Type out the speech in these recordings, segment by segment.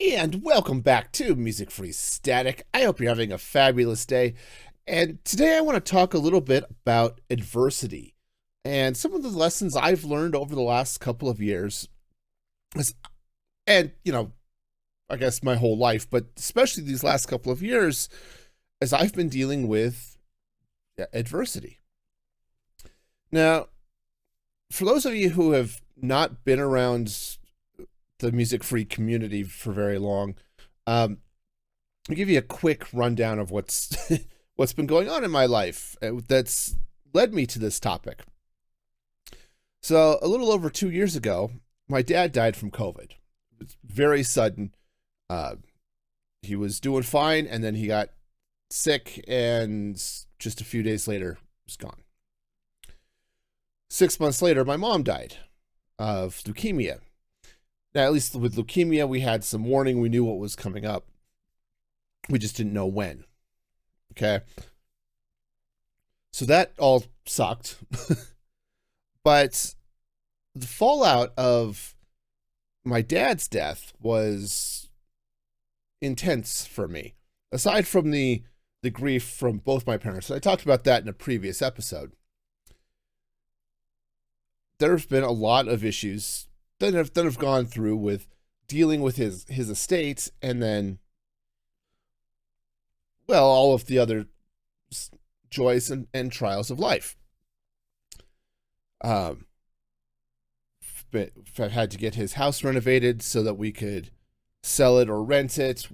And welcome back to Music Free Static. I hope you're having a fabulous day. And today I want to talk a little bit about adversity and some of the lessons I've learned over the last couple of years. And, I guess my whole life, but especially these last couple of years, as I've been dealing with adversity. Now, for those of you who have not been around the music free community for very long, I'll give you a quick rundown of what's what's been going on in my life that's led me to this topic. So a little over 2 years ago, my dad died from COVID. It was very sudden. He was doing fine, and then he got sick, and just a few days later, was gone. 6 months later, my mom died of leukemia. Now, at least with leukemia, we had some warning. We knew what was coming up. We just didn't know when. Okay. So that all sucked. But the fallout of my dad's death was intense for me. Aside from the grief from both my parents, I talked about that in a previous episode. There's been a lot of issues that have gone through with dealing with his estate, and then, well, all of the other joys and trials of life. I've had to get his house renovated so that we could sell it or rent it.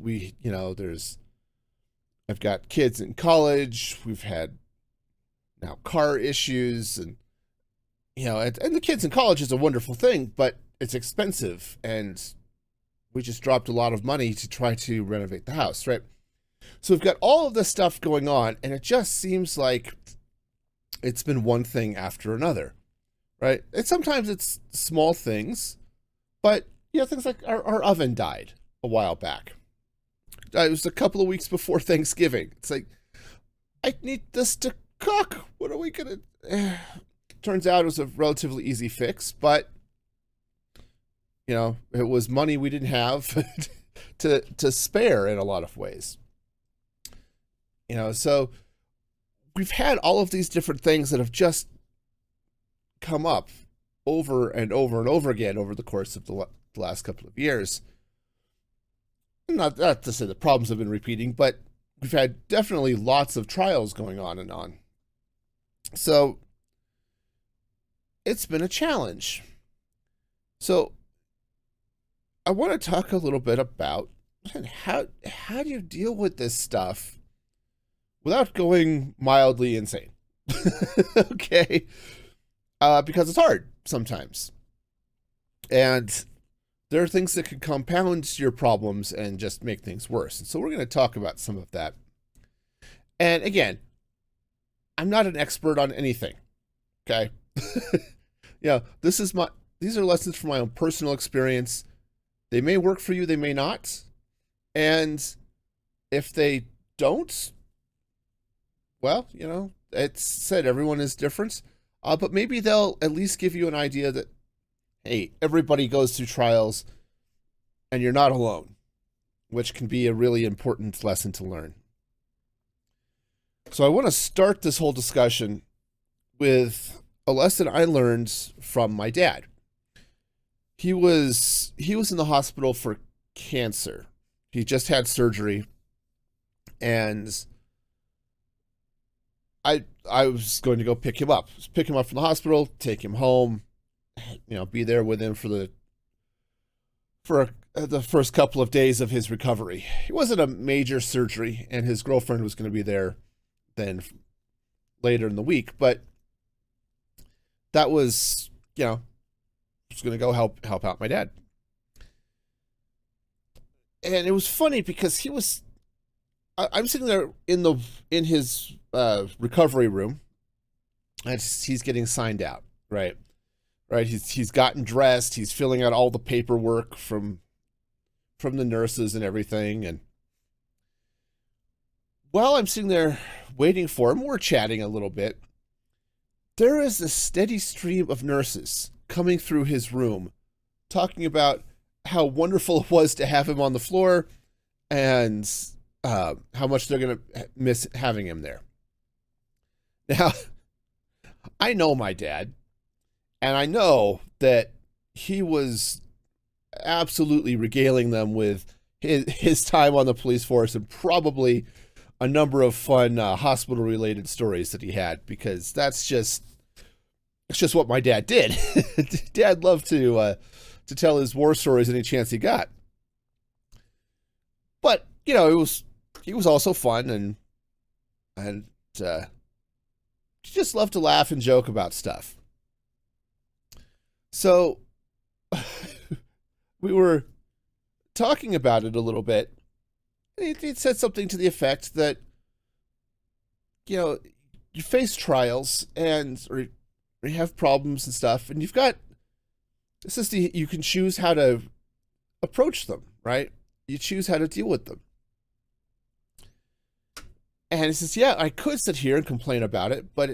I've got kids in college. We've had now car issues, and the kids in college is a wonderful thing, but it's expensive, and we just dropped a lot of money to try to renovate the house, right? So we've got all of this stuff going on, and it just seems like it's been one thing after another, right? And sometimes it's small things, but things like our oven died a while back. It was a couple of weeks before Thanksgiving. It's like, I need this to cook. What are we gonna? Turns out it was a relatively easy fix, but it was money we didn't have to spare in a lot of ways. So we've had all of these different things that have just come up over and over and over again over the course of the last couple of years. Not to say the problems have been repeating, but we've had definitely lots of trials going on and on. So it's been a challenge. So I want to talk a little bit about how do you deal with this stuff without going mildly insane. Okay. Because it's hard sometimes. And there are things that can compound your problems and just make things worse. And so we're going to talk about some of that. And again, I'm not an expert on anything. Okay. These are lessons from my own personal experience. They may work for you, they may not. And if they don't, well, it's said everyone is different. But maybe they'll at least give you an idea that, hey, everybody goes through trials and you're not alone, which can be a really important lesson to learn. So I want to start this whole discussion with a lesson I learned from my dad. He was in the hospital for cancer. He just had surgery, and I was going to go pick him up from the hospital, take him home, be there with him for the first couple of days of his recovery. It wasn't a major surgery, and his girlfriend was going to be there then later in the week, but that was, was going to go help out my dad. And it was funny because I'm sitting there in his recovery room, and he's getting signed out, right? He's gotten dressed. He's filling out all the paperwork from the nurses and everything. And while I'm sitting there waiting for him, we're chatting a little bit. There is a steady stream of nurses coming through his room talking about how wonderful it was to have him on the floor, and how much they're going to miss having him there. Now, I know my dad, and I know that he was absolutely regaling them with his time on the police force, and probably a number of fun hospital-related stories that he had, because it's just what my dad did. Dad loved to tell his war stories any chance he got. But he was also fun, and he just loved to laugh and joke about stuff. So we were talking about it a little bit. He said something to the effect that, you face trials or you have problems and stuff, and you can choose how to approach them, right? You choose how to deal with them. And he says, yeah, I could sit here and complain about it, but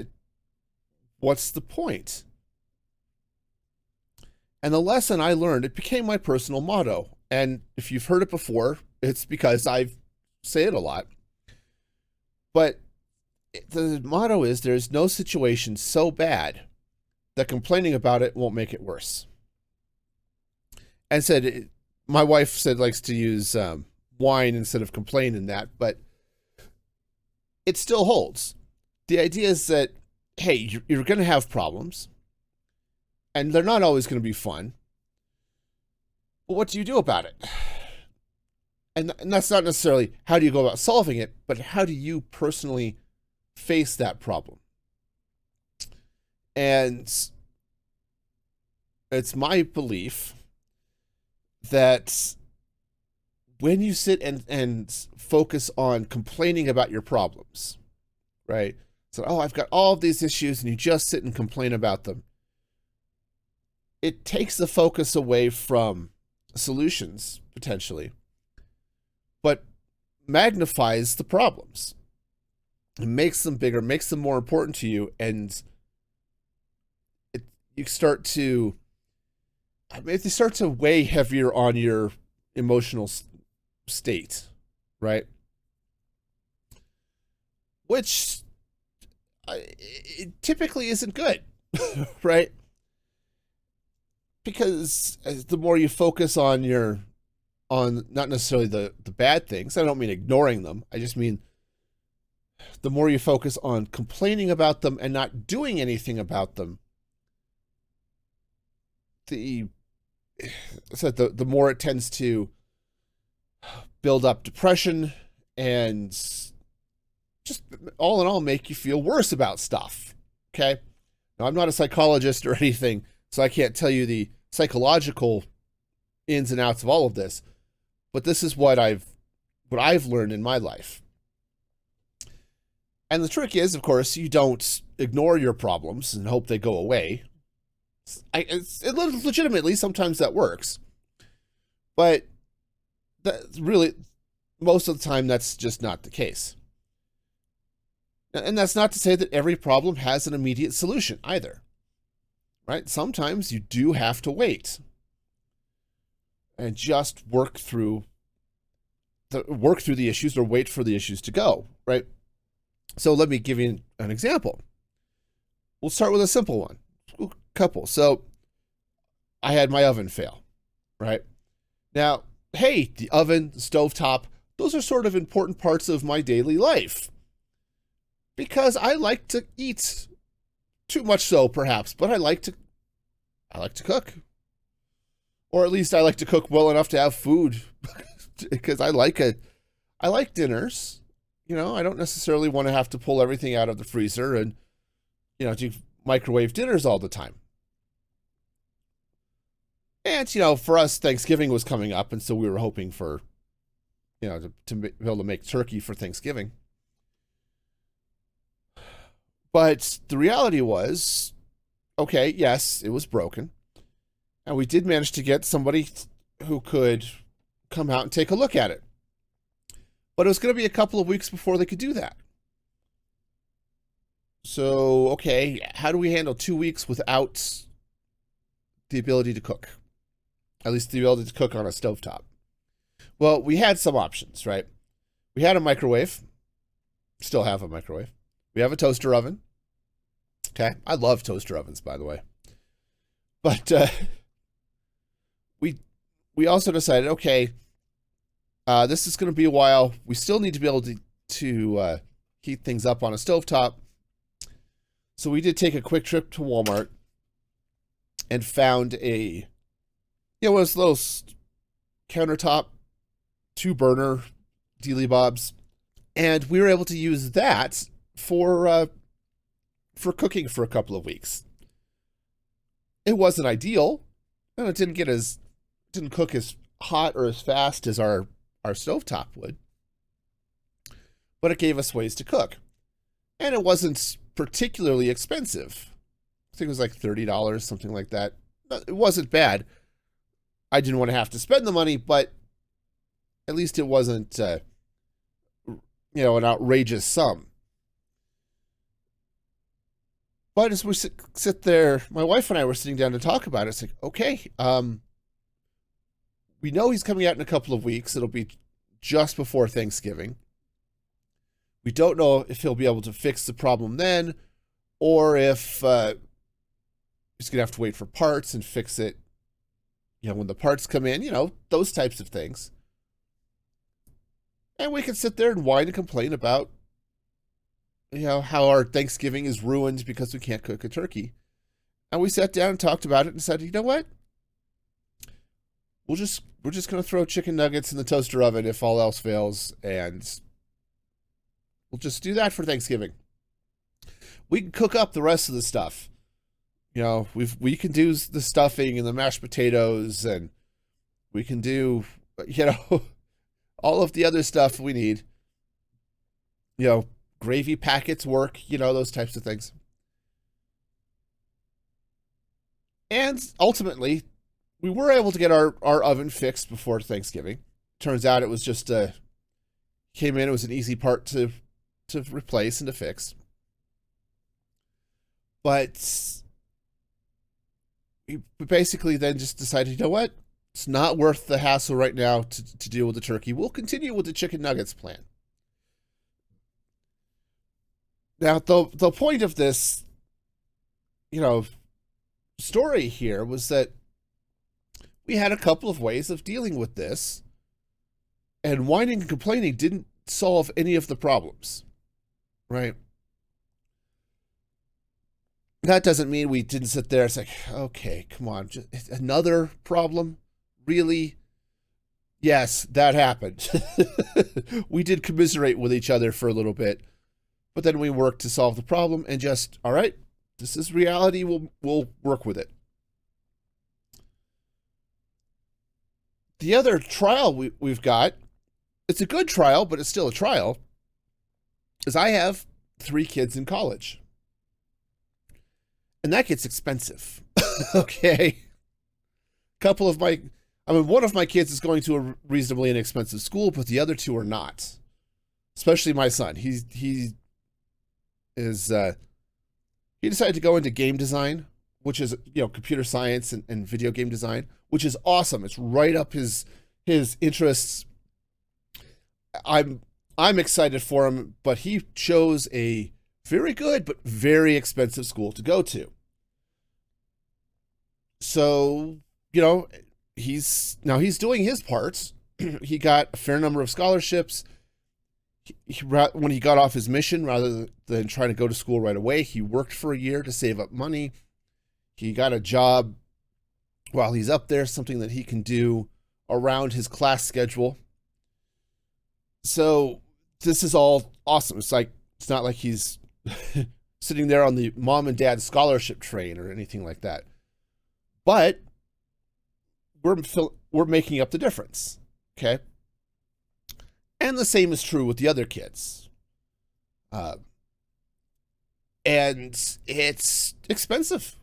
what's the point? And the lesson I learned, it became my personal motto. And if you've heard it before, it's because I say it a lot. But the motto is, there's no situation so bad that complaining about it won't make it worse. And my wife said likes to use whine instead of complain in that, but it still holds. The idea is that, hey, you're going to have problems, and they're not always going to be fun. But what do you do about it? And that's not necessarily how do you go about solving it, but how do you personally face that problem? And it's my belief that when you sit and focus on complaining about your problems, right? So, I've got all of these issues, and you just sit and complain about them. It takes the focus away from solutions, potentially, but magnifies the problems. It makes them bigger, makes them more important to you, and they start to weigh heavier on your emotional state, right? Which it typically isn't good, right? Because the more you focus on not necessarily the bad things, I don't mean ignoring them, I just mean the more you focus on complaining about them and not doing anything about them, the more it tends to build up depression and just all in all make you feel worse about stuff. Okay? Now, I'm not a psychologist or anything, so I can't tell you the psychological ins and outs of all of this, but this is what I've learned in my life. And the trick is, of course, you don't ignore your problems and hope they go away. Legitimately, sometimes that works, but that's really, most of the time, that's just not the case. And that's not to say that every problem has an immediate solution either, right? Sometimes you do have to wait and just work through the issues, or wait for the issues to go, right? So let me give you an example. We'll start with a simple one. Couple. So I had my oven fail, right? Now, hey, the oven, the stovetop, those are sort of important parts of my daily life, because I like to eat, too much so perhaps, but I like to cook, or at least I like to cook well enough to have food, because I like dinners. I don't necessarily want to have to pull everything out of the freezer and do microwave dinners all the time. And, for us, Thanksgiving was coming up, and so we were hoping for, to be able to make turkey for Thanksgiving. But the reality was, okay, yes, it was broken. And we did manage to get somebody who could come out and take a look at it. But it was going to be a couple of weeks before they could do that. So, okay, how do we handle 2 weeks without the ability to cook? at least to be able to cook on a stovetop. Well, we had some options, right? We had a microwave, still have a microwave. We have a toaster oven. Okay, I love toaster ovens, by the way. But we also decided, okay, this is going to be a while. We still need to be able to heat things up on a stovetop. So we did take a quick trip to Walmart and found one of those little countertop 2-burner dealy bobs, and we were able to use that for cooking for a couple of weeks. It wasn't ideal, and it didn't cook as hot or as fast as our stovetop would, but it gave us ways to cook, and it wasn't particularly expensive. I think it was like $30, something like that. It wasn't bad. I didn't want to have to spend the money, but at least it wasn't, an outrageous sum. But as we sit there, my wife and I were sitting down to talk about it. It's like, okay, we know he's coming out in a couple of weeks. It'll be just before Thanksgiving. We don't know if he'll be able to fix the problem then, or if he's going to have to wait for parts and fix it, when the parts come in, those types of things. And we can sit there and whine and complain about, how our Thanksgiving is ruined because we can't cook a turkey. And we sat down and talked about it and said, you know what? We're just going to throw chicken nuggets in the toaster oven if all else fails, and we'll just do that for Thanksgiving. We can cook up the rest of the stuff. We can do the stuffing and the mashed potatoes, and we can do, all of the other stuff we need. Gravy packets work, those types of things. And ultimately, we were able to get our oven fixed before Thanksgiving. Turns out it was just came in. It was an easy part to replace and to fix. But we basically then just decided, you know what? It's not worth the hassle right now to deal with the turkey. We'll continue with the chicken nuggets plan. Now, the point of this, story here was that we had a couple of ways of dealing with this, and whining and complaining didn't solve any of the problems, right? That doesn't mean we didn't sit there and say, okay, come on, just another problem? Really? Yes, that happened. We did commiserate with each other for a little bit, but then we worked to solve the problem and just, all right, this is reality. We'll work with it. The other trial we've got, it's a good trial, but it's still a trial, is I have 3 kids in college. And that gets expensive. Okay. One of my kids is going to a reasonably inexpensive school, but the other 2 are not. Especially my son. He decided to go into game design, which is, computer science and video game design, which is awesome. It's right up his interests. I'm excited for him, but he chose a very good but very expensive school to go to. So, he's doing his parts. He got a fair number of scholarships. When he got off his mission, rather than trying to go to school right away, he worked for a year to save up money. He got a job while he's up there, something that he can do around his class schedule. So this is all awesome. It's not like he's sitting there on the mom and dad scholarship train or anything like that. But we're making up the difference, okay? And the same is true with the other kids. And it's expensive.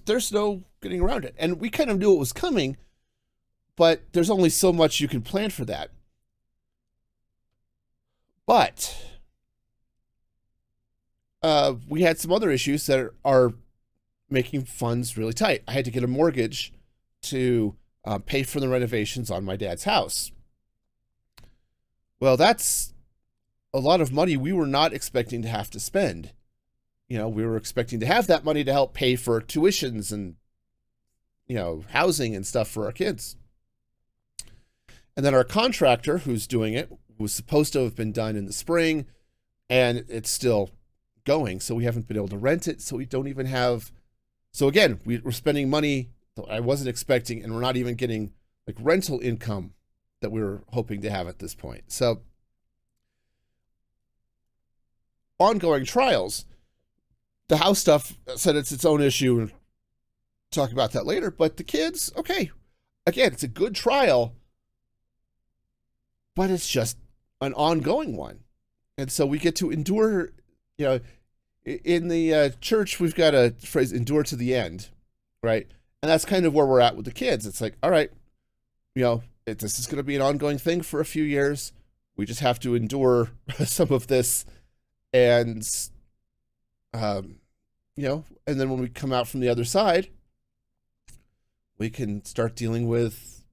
There's no getting around it. And we kind of knew it was coming, but there's only so much you can plan for that. But we had some other issues that are making funds really tight. I had to get a mortgage to pay for the renovations on my dad's house. Well, that's a lot of money we were not expecting to have to spend. We were expecting to have that money to help pay for tuitions and, housing and stuff for our kids. And then our contractor who's doing it was supposed to have been done in the spring, and it's still going. So we haven't been able to rent it. So we don't even have. So again, we're spending money that I wasn't expecting, and we're not even getting like rental income that we were hoping to have at this point. So ongoing trials. The house stuff said it's its own issue, and talk about that later. But the kids, okay, again, it's a good trial, but it's just an ongoing one. And so we get to endure, in the church, we've got a phrase, endure to the end, right? And that's kind of where we're at with the kids. It's like, all right, this is going to be an ongoing thing for a few years. We just have to endure some of this. And, and then when we come out from the other side, we can start dealing with,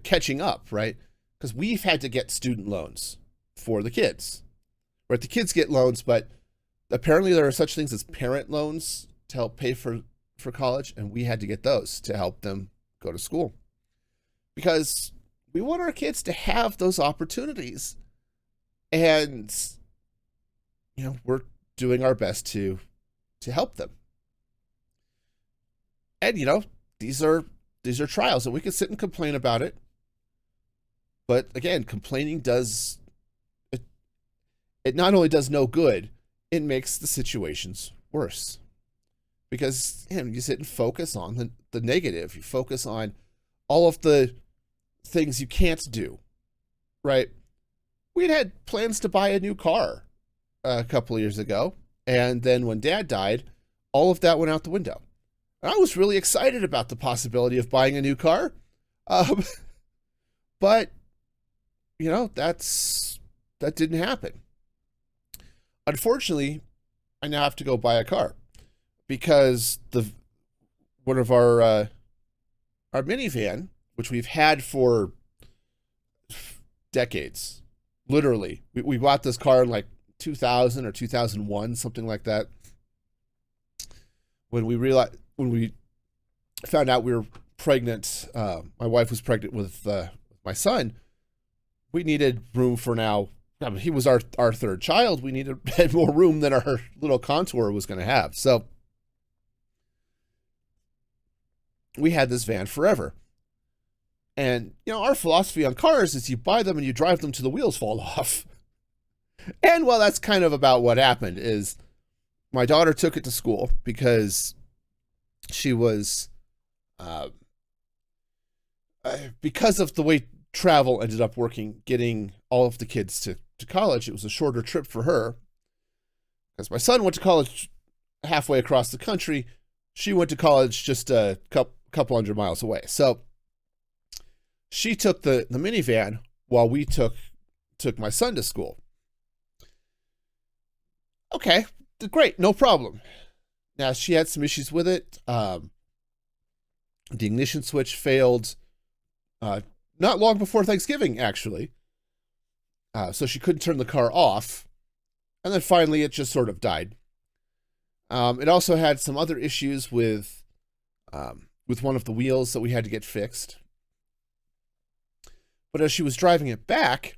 catching up, right? Because we've had to get student loans for the kids, right? The kids get loans, but apparently there are such things as parent loans to help pay for college, and we had to get those to help them go to school because we want our kids to have those opportunities, and we're doing our best to help them. And these are trials, and we can sit and complain about it, but again, complaining does it not only does no good, it makes the situations worse. Because you sit and focus on the negative. You focus on all of the things you can't do, right? We'd had plans to buy a new car a couple of years ago, and then when Dad died, all of that went out the window. And I was really excited about the possibility of buying a new car, but that didn't happen. Unfortunately, I now have to go buy a car because one of our minivan, which we've had for decades, literally, we bought this car in like 2000 or 2001, something like that. When we found out we were pregnant, my wife was pregnant with my son. We needed room for now. He was our third child. We had more room than our little Contour was going to have. So we had this van forever. And, our philosophy on cars is you buy them and you drive them till the wheels fall off. And, well, that's kind of about what happened is my daughter took it to school because she was, because of the way travel ended up working, getting all of the kids to college, it was a shorter trip for her. Because my son went to college halfway across the country. She went to college just a couple hundred miles away. So she took the minivan while we took my son to school. Okay, great, no problem. Now, she had some issues with it. The ignition switch failed not long before Thanksgiving, actually. So she couldn't turn the car off. And then finally, it just sort of died. It also had some other issues with one of the wheels that we had to get fixed. But as she was driving it back,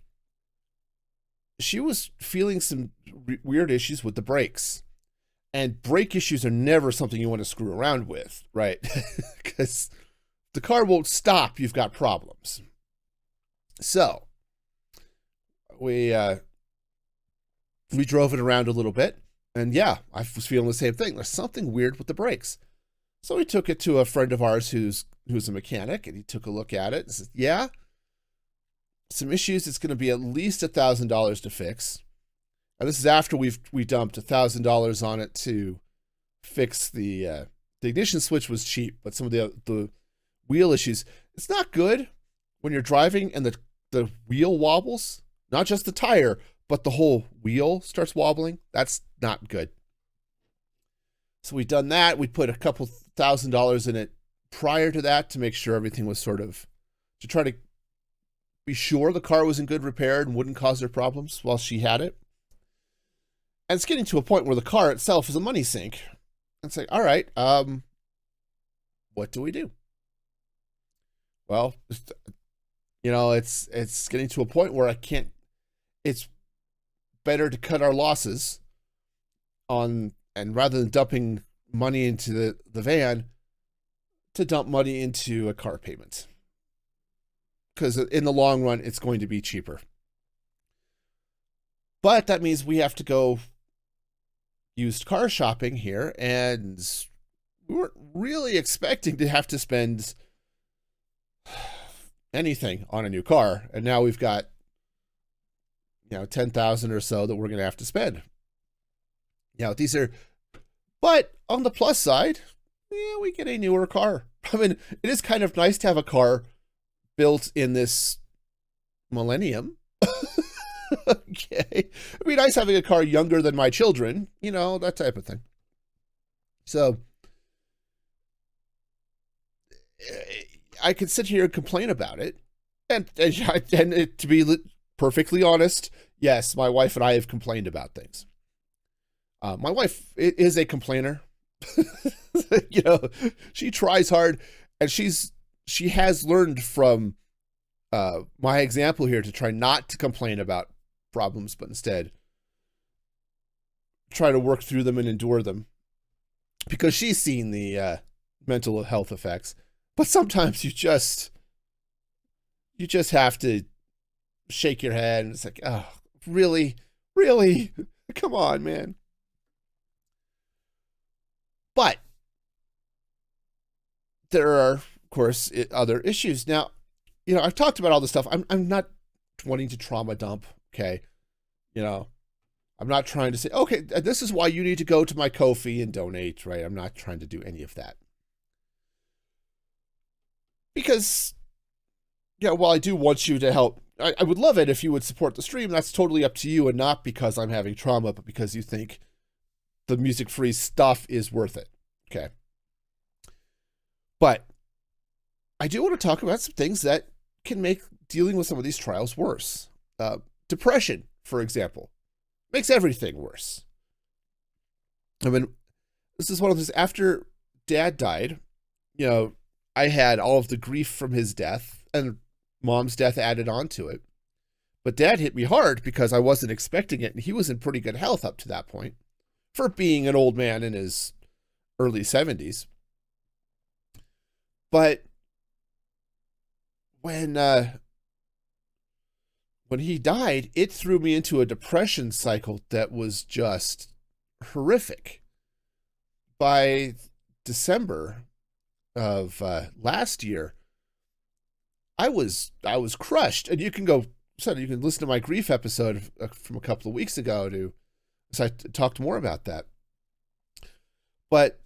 she was feeling some weird issues with the brakes. And brake issues are never something you want to screw around with, right? Because the car won't stop, you've got problems. So we drove it around a little bit, and yeah, I was feeling the same thing. There's something weird with the brakes. So we took it to a friend of ours who's a mechanic, and he took a look at it and said, yeah, some issues. It's going to be at least $1,000 to fix. And this is after we dumped $1,000 on it to fix the ignition switch was cheap, but some of the wheel issues, it's not good when you're driving and the wheel wobbles, not just the tire, but the whole wheel starts wobbling. That's not good. So we done that. We put a couple $1,000s in it prior to that to make sure everything was sort of, to try to be sure the car was in good repair and wouldn't cause her problems while she had it. And it's getting to a point where the car itself is a money sink. It's like, all right, what do we do? Well, it's getting to a point where it's better to cut our losses and rather than dumping money into the van, to dump money into a car payment. Because in the long run, it's going to be cheaper. But that means we have to go used car shopping here, and we weren't really expecting to have to spend anything on a new car. And now we've got, $10,000 or so that we're going to have to spend. But on the plus side, we get a newer car. I mean, it is kind of nice to have a car built in this millennium. Okay. It'd be nice having a car younger than my children, that type of thing. So I could sit here and complain about it. And to be perfectly honest, yes, my wife and I have complained about things. My wife is a complainer. She tries hard, and she has learned from my example here to try not to complain about problems, but instead try to work through them and endure them, because she's seen the mental health effects. But sometimes you just have to shake your head, and it's like, oh, really, come on, man. But there are, of course, other issues. Now, I've talked about all this stuff. I'm not wanting to trauma dump, okay? I'm not trying to say, okay, this is why you need to go to my Ko-fi and donate, right? I'm not trying to do any of that. Because, while I do want you to help, I would love it if you would support the stream. That's totally up to you, and not because I'm having trauma, but because you think the music-free stuff is worth it, okay? But I do want to talk about some things that can make dealing with some of these trials worse. Depression, for example, makes everything worse. I mean, this is one of those, after Dad died, I had all of the grief from his death, and Mom's death added on to it. But Dad hit me hard because I wasn't expecting it, and he was in pretty good health up to that point, for being an old man in his early 70s. But when he died, it threw me into a depression cycle that was just horrific. By December of last year, I was crushed. And you can listen to my grief episode from a couple of weeks ago so I talked more about that. But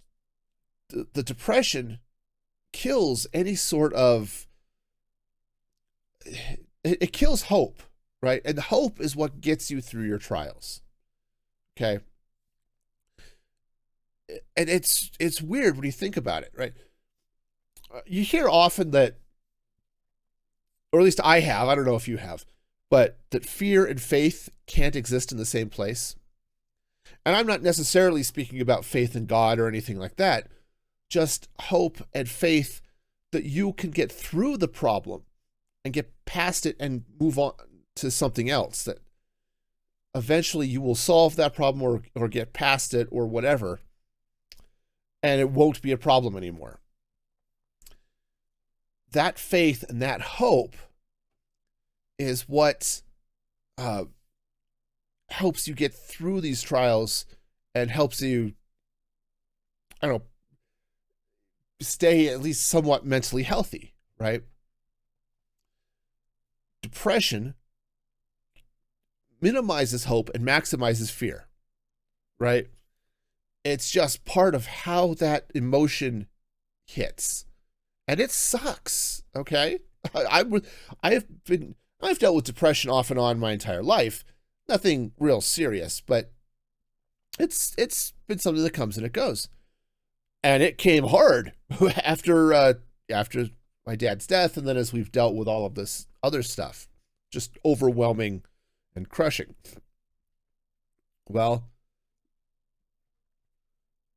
the depression kills any sort of, it kills hope, right? And hope is what gets you through your trials. Okay. And it's weird when you think about it, right? You hear often that, or at least I have, I don't know if you have, but that fear and faith can't exist in the same place. And I'm not necessarily speaking about faith in God or anything like that, just hope and faith that you can get through the problem and get past it and move on to something else, that eventually you will solve that problem or get past it or whatever, and it won't be a problem anymore. That faith and that hope is what helps you get through these trials and helps you, stay at least somewhat mentally healthy, right? Depression minimizes hope and maximizes fear, right? It's just part of how that emotion hits. And it sucks, okay? I've dealt with depression off and on my entire life. Nothing real serious, but it's been something that comes and it goes. And it came hard after my dad's death, and then as we've dealt with all of this other stuff, just overwhelming and crushing. Well,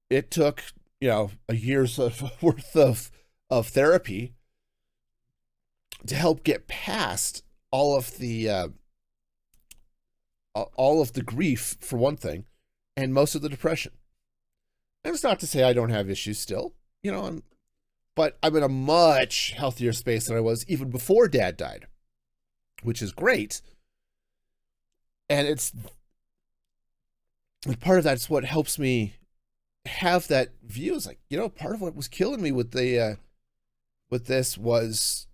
it took, a year's worth of therapy to help get past all of the grief, for one thing, and most of the depression. And it's not to say I don't have issues still, but I'm in a much healthier space than I was even before Dad died, which is great. And part of that's what helps me have that view. Is like, part of what was killing me with this was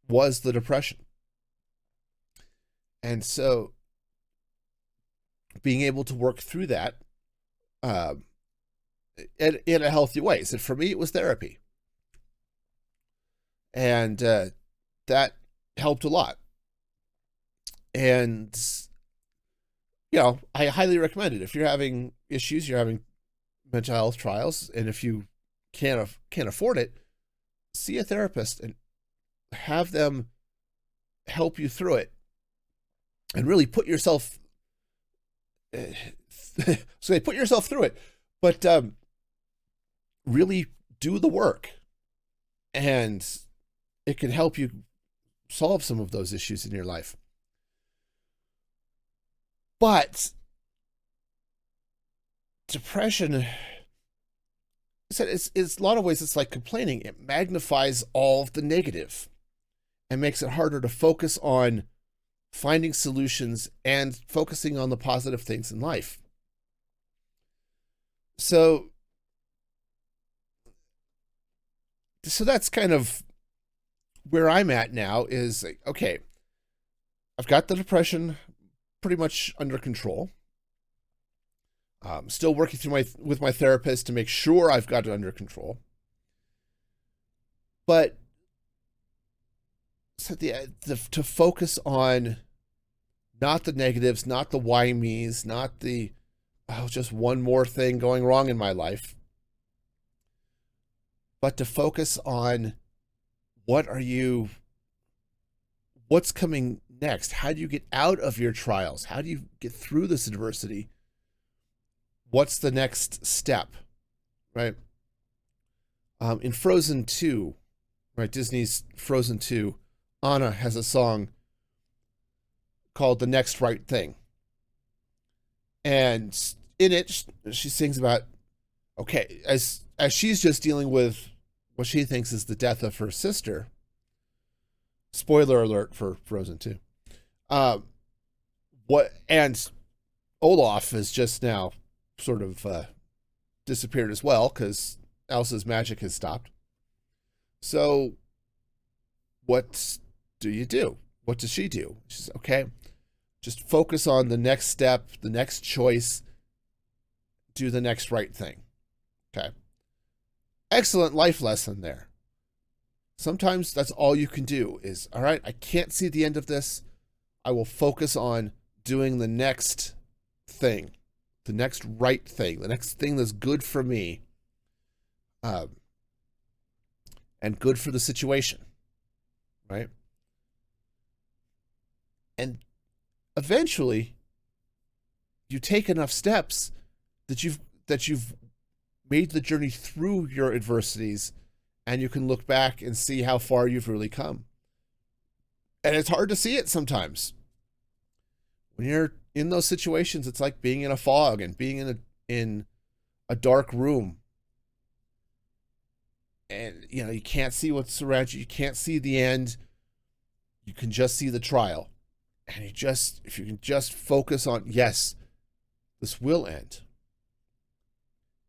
the depression. And so being able to work through that in a healthy way. So for me, it was therapy. And that helped a lot. And, I highly recommend it. If you're having issues, you're having mental health trials, and if you can't afford it, see a therapist and have them help you through it. And really put yourself so they put yourself through it, but really do the work, and it can help you solve some of those issues in your life. But depression, I said, it's a lot of ways it's like complaining. It magnifies all of the negative and makes it harder to focus on finding solutions and focusing on the positive things in life. So that's kind of where I'm at now. Is like, okay, I've got the depression pretty much under control. Still working through with my therapist to make sure I've got it under control. But so to focus on not the negatives, not the why me's, not the just one more thing going wrong in my life, but to focus on what's coming next? How do you get out of your trials? How do you get through this adversity? What's the next step, right? In Frozen 2, right, Disney's Frozen 2, Anna has a song called The Next Right Thing. And in it, she sings about, okay, as she's just dealing with what she thinks is the death of her sister. Spoiler alert for Frozen 2. And Olaf is just now sort of disappeared as well because Elsa's magic has stopped. So what do you do? What does she do? She's okay, just focus on the next step, the next choice, do the next right thing. Okay. Excellent life lesson there. Sometimes that's all you can do is, all right, I can't see the end of this. I will focus on doing the next thing, the next right thing, the next thing that's good for me, and good for the situation, right? And eventually, you take enough steps that you've made the journey through your adversities, and you can look back and see how far you've really come. And it's hard to see it sometimes. When you're in those situations, it's like being in a fog and being in a dark room. And, you can't see what's around you. You can't see the end. You can just see the trial. And if you can just focus on, yes, this will end.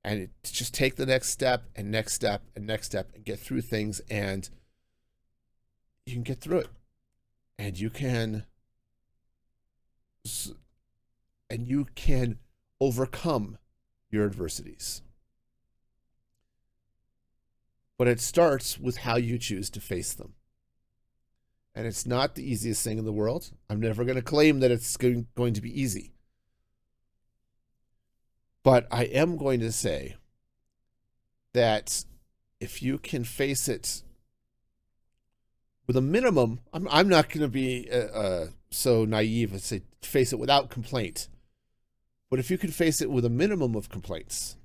And just take the next step and next step and next step and get through things, and you can get through it. And you can overcome your adversities. But it starts with how you choose to face them. And it's not the easiest thing in the world. I'm never going to claim that it's going to be easy. But I am going to say that if you can face it with a minimum, I'm not going to be so naive and say face it without complaint. But if you can face it with a minimum of complaints,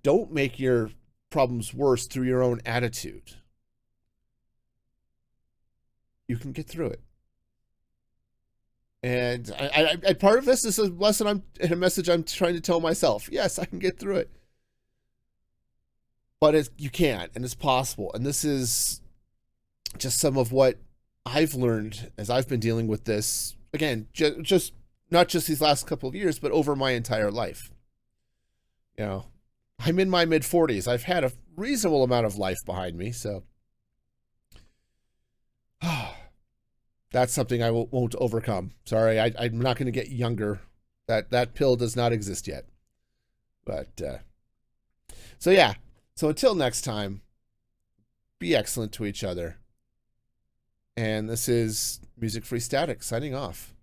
don't make your problems worse through your own attitude, you can get through it. And I part of this is a lesson and a message I'm trying to tell myself. Yes, I can get through it. But you can't, and it's possible. And this is just some of what I've learned as I've been dealing with this. Again, just not just these last couple of years, but over my entire life. You know, I'm in my mid-40s. I've had a reasonable amount of life behind me, so that's something I won't overcome. Sorry, I'm not going to get younger. That pill does not exist yet. But, so yeah. So until next time, be excellent to each other. And this is Music Free Static signing off.